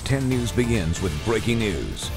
10 News begins with breaking news.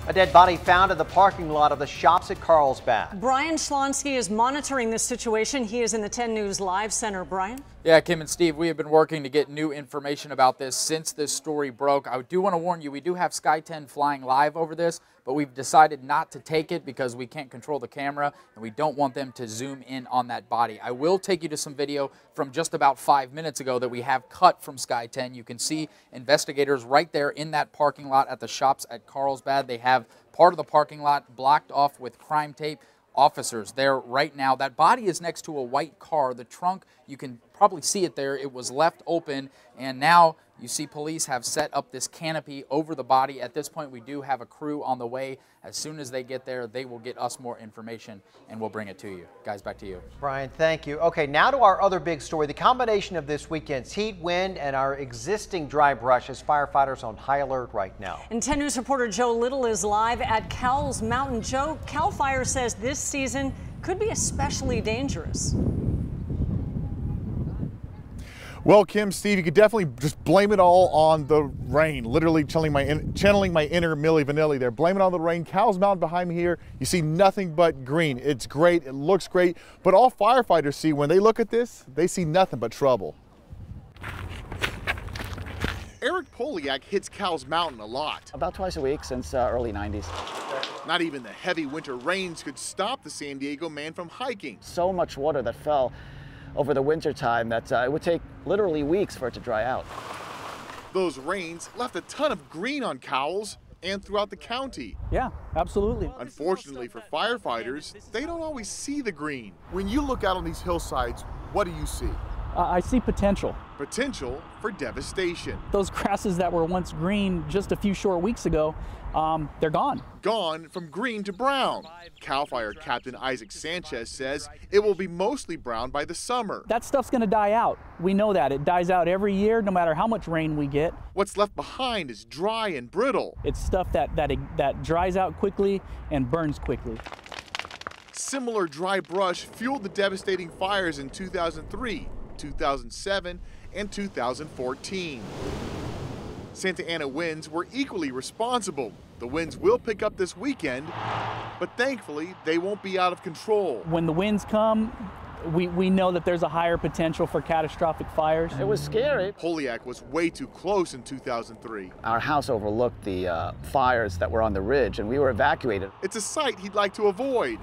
A dead body found in the parking lot of the shops at Carlsbad. Brian Schlonsky is monitoring this situation. He is in the 10 News Live Center. Brian? Yeah, Kim and Steve, we have been working to get new information about this since this story broke. I do want to warn you, we do have Sky 10 flying live over this, but we've decided not to take it because we can't control the camera and we don't want them to zoom in on that body. I will take you to some video from just about 5 minutes ago that we have cut from Sky 10. You can see investigators right there in that parking lot at the shops at Carlsbad. They have part of the parking lot blocked off with crime tape. Officers there right now. That body is next to a white car. The trunk, you can probably see it there. It was left open, and now you see police have set up this canopy over the body. At this point, we do have a crew on the way. As soon as they get there, they will get us more information, and we'll bring it to you. Guys, back to you. Brian, thank you. Okay, now to our other big story. The combination of this weekend's heat, wind, and our existing dry brush has firefighters on high alert right now. And 10 News reporter Joe Little is live at Cowles Mountain. Joe, Cal Fire says this season could be especially dangerous. Well, Kim, Steve, you could definitely just blame it all on the rain. Literally channeling my inner Milli Vanilli there. Blame it on the rain. Cowles Mountain behind me here, you see nothing but green. It's great, it looks great, but all firefighters see when they look at this, they see nothing but trouble. Eric Poliak hits Cowles Mountain a lot. About twice a week since early 90s. Not even the heavy winter rains could stop the San Diego man from hiking. So much water that fell over the winter time that it would take literally weeks for it to dry out. Those rains left a ton of green on Cowles and throughout the county. Yeah, absolutely. Unfortunately for firefighters, they don't always see the green. When you look out on these hillsides, what do you see? I see potential. Potential for devastation. Those grasses that were once green just a few short weeks ago, they're gone. Gone from green to brown. Cal Fire Captain Isaac Sanchez says it will be mostly brown by the summer. That stuff's going to die out. We know that. It dies out every year, no matter how much rain we get. What's left behind is dry and brittle. It's stuff that dries out quickly and burns quickly. Similar dry brush fueled the devastating fires in 2003, 2007, and 2014. Santa Ana winds were equally responsible. The winds will pick up this weekend, but thankfully they won't be out of control. When the winds come, we know that there's a higher potential for catastrophic fires. It was scary. Poliak was way too close in 2003. Our house overlooked the fires that were on the ridge, and we were evacuated. It's a sight he'd like to avoid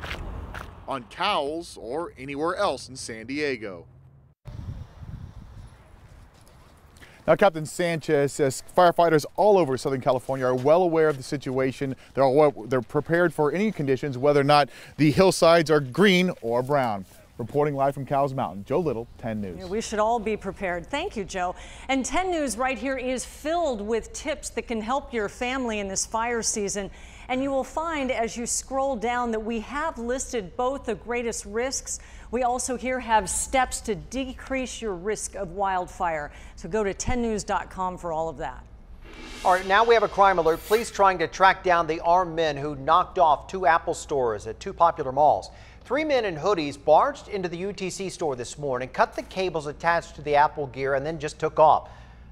on Cowles or anywhere else in San Diego. Now, Captain Sanchez says firefighters all over Southern California are well aware of the situation. They're prepared for any conditions, whether or not the hillsides are green or brown. Reporting live from Cowles Mountain, Joe Little, 10 News. Yeah, we should all be prepared. Thank you, Joe. And 10 News right here is filled with tips that can help your family in this fire season. And you will find as you scroll down that we have listed both the greatest risks. We also here have steps to decrease your risk of wildfire. So go to 10news.com for all of that. All right, now we have a crime alert. Police trying to track down the armed men who knocked off two Apple stores at two popular malls. 3 men in hoodies barged into the UTC store this morning, cut the cables attached to the Apple gear, and then just took off.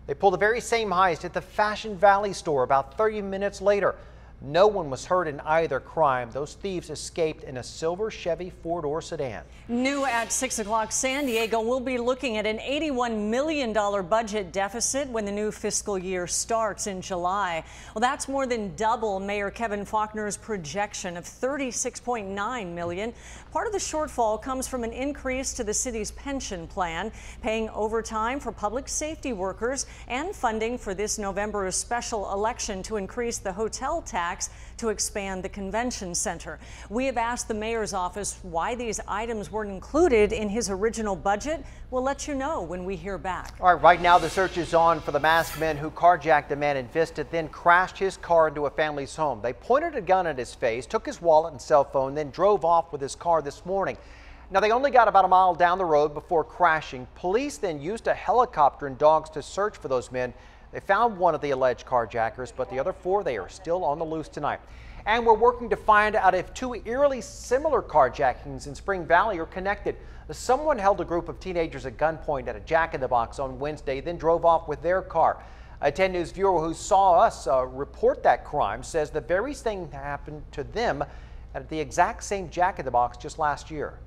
They pulled the very same heist at the Fashion Valley store about 30 minutes later. No one was hurt in either crime. Those thieves escaped in a silver Chevy four-door sedan. New at 6 o'clock, San Diego will be looking at an $81 million budget deficit when the new fiscal year starts in July. Well, that's more than double Mayor Kevin Faulconer's projection of $36.9 million. Part of the shortfall comes from an increase to the city's pension plan, paying overtime for public safety workers, and funding for this November's special election to increase the hotel tax to expand the convention center. We have asked the mayor's office why these items weren't included in his original budget. We'll let you know when we hear back. All right, right now the search is on for the masked men who carjacked a man in Vista, then crashed his car into a family's home. They pointed a gun at his face, took his wallet and cell phone, then drove off with his car this morning. Now, they only got about a mile down the road before crashing. Police then used a helicopter and dogs to search for those men. They found one of the alleged carjackers, but the other four, they are still on the loose tonight. And we're working to find out if two eerily similar carjackings in Spring Valley are connected. Someone held a group of teenagers at gunpoint at a Jack in the Box on Wednesday, then drove off with their car. A 10 News viewer who saw us report that crime says the very thing happened to them at the exact same Jack in the Box just last year.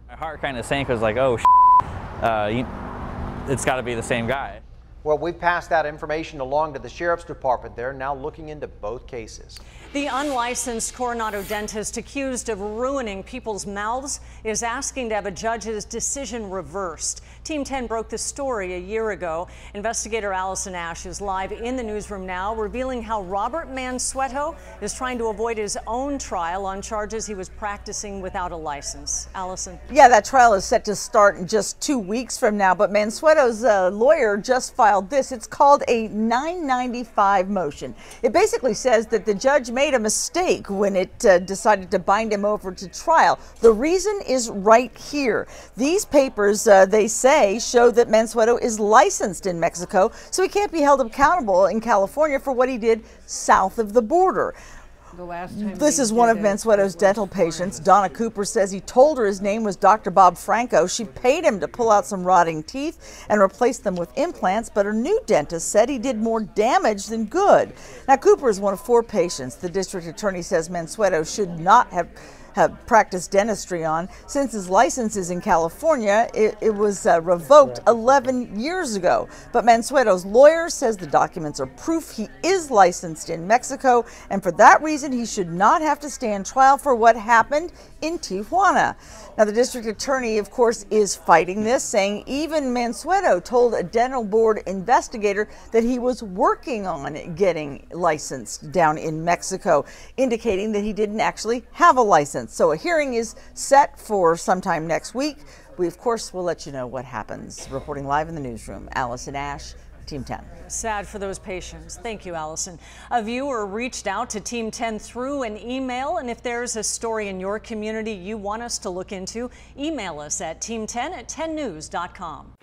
My heart kind of sank. I was like, oh, it's got to be the same guy. Well, we've passed that information along to the Sheriff's Department. They're now looking into both cases. The unlicensed Coronado dentist accused of ruining people's mouths is asking to have a judge's decision reversed. Team 10 broke the story a year ago. Investigator Allison Ash is live in the newsroom now, revealing how Robert Mansueto is trying to avoid his own trial on charges he was practicing without a license. Allison. Yeah, that trial is set to start in just 2 weeks from now, but Mansueto's lawyer just filed this. It's called a 995 motion. It basically says that the judge made a mistake when it decided to bind him over to trial. The reason is right here. These papers, they say, show that Mansueto is licensed in Mexico, so he can't be held accountable in California for what he did south of the border. This is one of Mansueto's dental patients. Donna Cooper says he told her his name was Dr. Bob Franco. She paid him to pull out some rotting teeth and replace them with implants, but her new dentist said he did more damage than good. Now, Cooper is one of 4 patients the district attorney says Mansueto should not have practiced dentistry on. Since his license is in California, it was revoked 11 years ago. But Mansueto's lawyer says the documents are proof he is licensed in Mexico, and for that reason he should not have to stand trial for what happened in Tijuana. Now, the district attorney, of course, is fighting this, saying even Mansueto told a dental board investigator that he was working on getting licensed down in Mexico, indicating that he didn't actually have a license. So a hearing is set for sometime next week. We, of course, will let you know what happens. Reporting live in the newsroom, Allison Ash, Team 10. Sad for those patients. Thank you, Allison. A viewer reached out to Team 10 through an email, and if there's a story in your community you want us to look into, email us at team10@10news.com.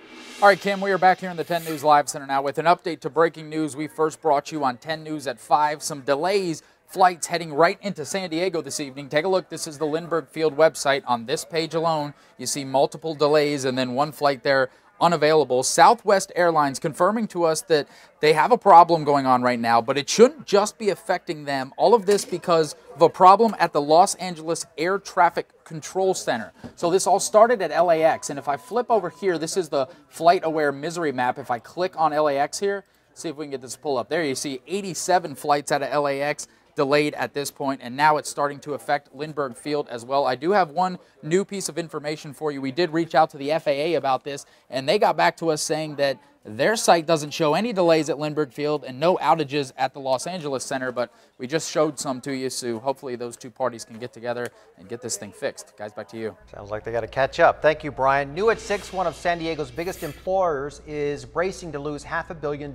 All right, Kim, we are back here in the 10 News Live Center now with an update to breaking news we first brought you on 10 News at 5. Some delays. Flights heading right into San Diego this evening. Take a look. This is the Lindbergh Field website. On this page alone, you see multiple delays and then one flight there unavailable. Southwest Airlines confirming to us that they have a problem going on right now, but it shouldn't just be affecting them. All of this because of a problem at the Los Angeles Air Traffic Control Center. So this all started at LAX, and if I flip over here, this is the Flight Aware Misery Map. If I click on LAX here, see if we can get this pull up. There you see 87 flights out of LAX delayed at this point, and now it's starting to affect Lindbergh Field as well. I do have one new piece of information for you. We did reach out to the FAA about this, and they got back to us saying that their site doesn't show any delays at Lindbergh Field and no outages at the Los Angeles Center, but we just showed some to you, so hopefully those two parties can get together and get this thing fixed. Guys, back to you. Sounds like they got to catch up. Thank you, Brian. New at 6, one of San Diego's biggest employers is bracing to lose $500 million.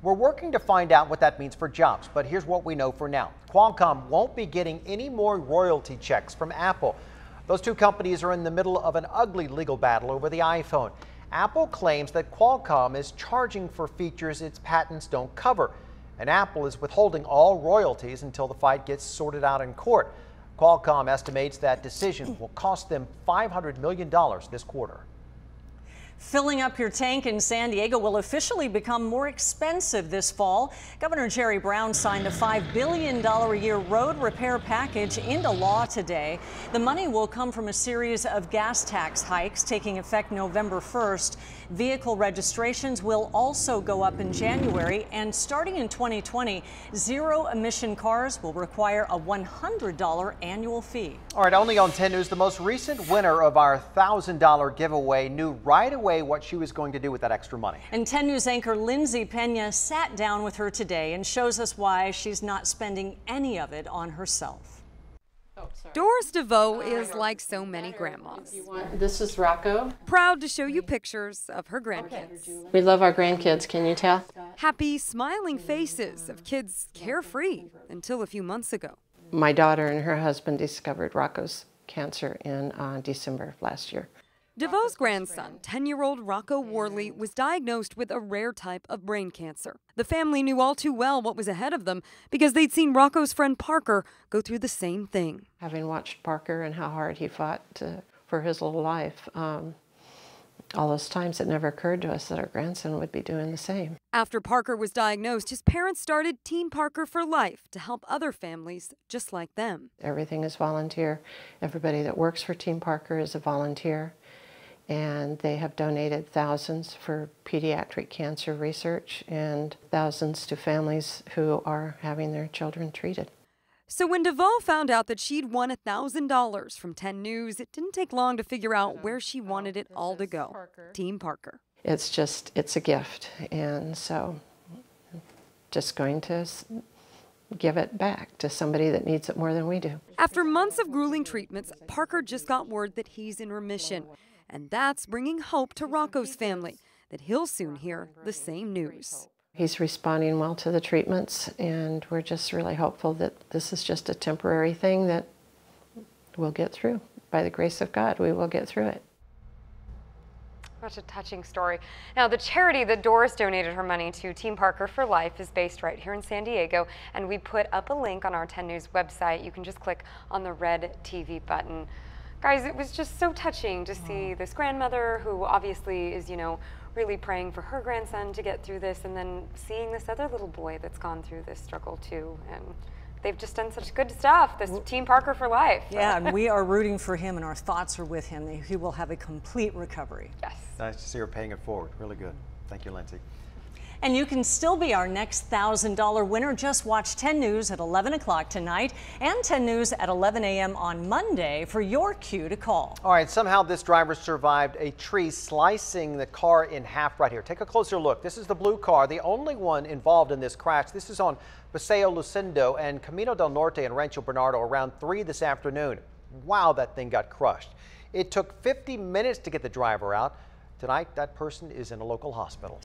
We're working to find out what that means for jobs, but here's what we know for now. Qualcomm won't be getting any more royalty checks from Apple. Those two companies are in the middle of an ugly legal battle over the iPhone. Apple claims that Qualcomm is charging for features its patents don't cover, and Apple is withholding all royalties until the fight gets sorted out in court. Qualcomm estimates that decision will cost them $500 million this quarter. Filling up your tank in San Diego will officially become more expensive this fall. Governor Jerry Brown signed a $5 billion a year road repair package into law today. The money will come from a series of gas tax hikes taking effect November 1st. Vehicle registrations will also go up in January, and starting in 2020, zero-emission cars will require a $100 annual fee. All right, only on 10 News, the most recent winner of our $1,000 giveaway knew right away what she was going to do with that extra money. And 10 News anchor Lindsay Pena sat down with her today and shows us why she's not spending any of it on herself. Doris DeVoe is like so many grandmas. This is Rocco. Proud to show you pictures of her grandkids. We love our grandkids, can you tell? Happy, smiling faces of kids carefree until a few months ago. My daughter and her husband discovered Rocco's cancer in December of last year. DeVoe's grandson, 10-year-old Rocco Worley, was diagnosed with a rare type of brain cancer. The family knew all too well what was ahead of them because they'd seen Rocco's friend Parker go through the same thing. Having watched Parker and how hard he fought for his little life, all those times it never occurred to us that our grandson would be doing the same. After Parker was diagnosed, his parents started Team Parker for Life to help other families just like them. Everything is volunteer. Everybody that works for Team Parker is a volunteer. And they have donated thousands for pediatric cancer research and thousands to families who are having their children treated. So when Duvall found out that she'd won $1,000 from 10 News, it didn't take long to figure out where she wanted it all to go. Team Parker. It's a gift, and so just going to give it back to somebody that needs it more than we do. After months of grueling treatments, Parker just got word that he's in remission. And that's bringing hope to Rocco's family, that he'll soon hear the same news. He's responding well to the treatments, and we're just really hopeful that this is just a temporary thing that we'll get through. By the grace of God, we will get through it. Such a touching story. Now, the charity that Doris donated her money to, Team Parker for Life, is based right here in San Diego, and we put up a link on our 10 News website. You can just click on the red TV button. Guys, it was just so touching to see this grandmother who obviously is, really praying for her grandson to get through this, and then seeing this other little boy that's gone through this struggle too. And they've just done such good stuff, this Team Parker for Life. Yeah, and we are rooting for him, and our thoughts are with him. He will have a complete recovery. Yes. Nice to see her paying it forward. Really good. Thank you, Lindsay. And you can still be our next $1,000 winner. Just watch 10 News at 11 o'clock tonight and 10 News at 11 a.m. on Monday for your cue to call. All right, somehow this driver survived a tree slicing the car in half right here. Take a closer look. This is the blue car, the only one involved in this crash. This is on Paseo Lucindo and Camino del Norte in Rancho Bernardo around 3 this afternoon. Wow, that thing got crushed. It took 50 minutes to get the driver out. Tonight, that person is in a local hospital.